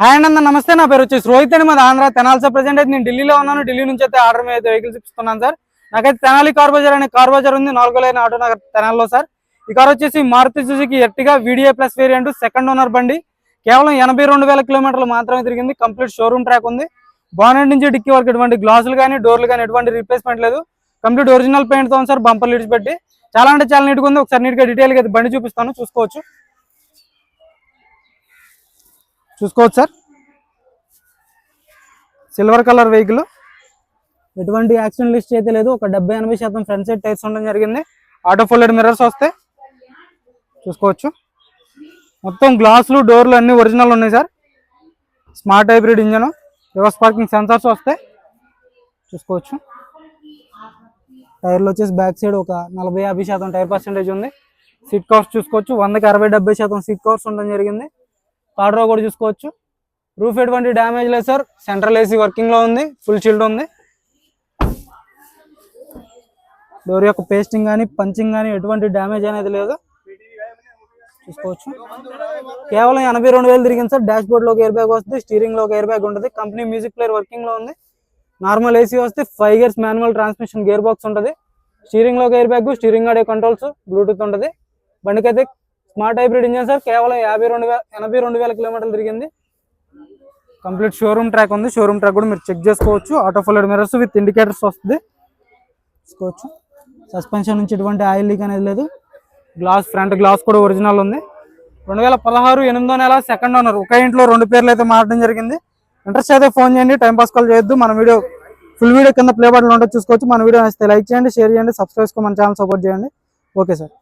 Hi అండి, నమస్తే. నా పేరు వచ్చేసి రోహిత్ అండి, మాది ఆంధ్ర తెనాలి. సార్ ప్రెసెంట్ అయితే నేను ఢిల్లీలో ఉన్నాను. ఢిల్లీ నుంచి అయితే ఆర్డర్ మీద వెహికల్స్ ఇస్తున్నాను సార్. నాకైతే తెనాలి కార్ బజార్ అనే కార్ బజార్ ఉంది, 4 లైన్ ఆటో నగర్ తెనాలిలో సార్. ఈ కార్ వచ్చేసి Maruti Suzuki Ertiga video plus variant second owner బండి. కేవలం 82,000 కిలోమీటర్లు మాత్రమే తిరిగింది. కంప్లీట్ షోరూమ్ ట్రాక్ ఉంది. బానెట్ నుంచి డిక్కీ వరకు ఎటువంటి గ్లాసులు కానీ డోర్లు కానీ ఎటువంటి రీప్లేస్మెంట్ లేదు. కంప్లీట్ ఒరిజినల్ పెయింట్ తో ఉంది సార్. బంపర్ లీడ్స్ పెట్టి చాలా అంటే చాలా నీట్గా ఉంది. ఒకసారి నీట్గా డీటెయిల్ గా బండి చూపిస్తాను, చూసుకోవచ్చు సార్. సిల్వర్ కలర్ వెహికల్, ఎటువంటి యాక్సిడెంట్ లిస్ట్ అయితే లేదు. ఒక 70-80% ఫ్రంట్ సైడ్ టైర్స్ ఉండడం జరిగింది. ఆటో ఫోల్డెడ్ మిర్రర్స్ వస్తాయి, చూసుకోవచ్చు. మొత్తం గ్లాసులు డోర్లు అన్ని ఒరిజినల్ ఉన్నాయి sir. Smart hybrid engine, reverse parking sensors వస్తాయి, చూసుకోవచ్చు. టైర్లు వచ్చేసి బ్యాక్ సైడ్ ఒక 40-50% టైర్ పర్సెంటేజ్ ఉంది. సీట్ కవర్స్ చూసుకోవచ్చు, 100కి 60-70% సీట్ కవర్స్ ఉండడం జరిగింది. థర్డ్ రో కూడా చూసుకోవచ్చు. రూఫ్ ఎటువంటి డ్యామేజ్ లేదు సార్. సెంట్రల్ ఏసీ వర్కింగ్ లో ఉంది, ఫుల్ చిల్డ్ ఉంది. డోర్ యొక్క పేస్టింగ్ కానీ పంచింగ్ కానీ ఎటువంటి డ్యామేజ్ అనేది లేదు, చూసుకోవచ్చు. కేవలం 82,000 తిరిగింది సార్. డాష్ బోర్డ్ లో ఎయిర్ బ్యాగ్ వస్తుంది, స్టీరింగ్ లో ఎయిర్ బ్యాగ్ ఉంటుంది. కంపెనీ మ్యూజిక్ ప్లేయర్ వర్కింగ్ లో ఉంది. నార్మల్ ఏసీ వస్తే 5 years manual transmission gear box ఉంటుంది. స్టీరింగ్ లో air bag, steering audio controls, Bluetooth ఉంటుంది. బండికైతే స్మార్ట్ హైబ్రిడ్ ఇంజన్ సార్. కేవలం 82,000 కిలోమీటర్లు తిరిగింది. కంప్లీట్ షోరూమ్ ట్రాక్ ఉంది. షోరూమ్ ట్రాక్ కూడా మీరు చెక్ చేసుకోవచ్చు. Auto folded mirrors with indicators వస్తుంది, చూసుకోవచ్చు. సస్పెన్షన్ నుంచి ఎటువంటి ఆయిల్ లీక్ అనేది లేదు. గ్లాస్, ఫ్రంట్ గ్లాస్ కూడా ఒరిజినల్ ఉంది. 2016 8వ నెల సెకండ్ ఓనర్. ఒక ఇంట్లో 2 పేర్లు అయితే మారడం జరిగింది. ఇంట్రెస్ట్ అయితే ఫోన్ చేయండి, టైం పాస్ కాల్ చేయొద్దు. మన వీడియో ఫుల్ వీడియో కింద ప్లే బటన్ ఉంటుంది, చూసుకోవచ్చు. మన వీడియో నచ్చితే లైక్ చేయండి, షేర్ చేయండి, సబ్స్క్రైబ్ చేసుకో, మన ఛానల్ సపోర్ట్ చేయండి. Okay sir.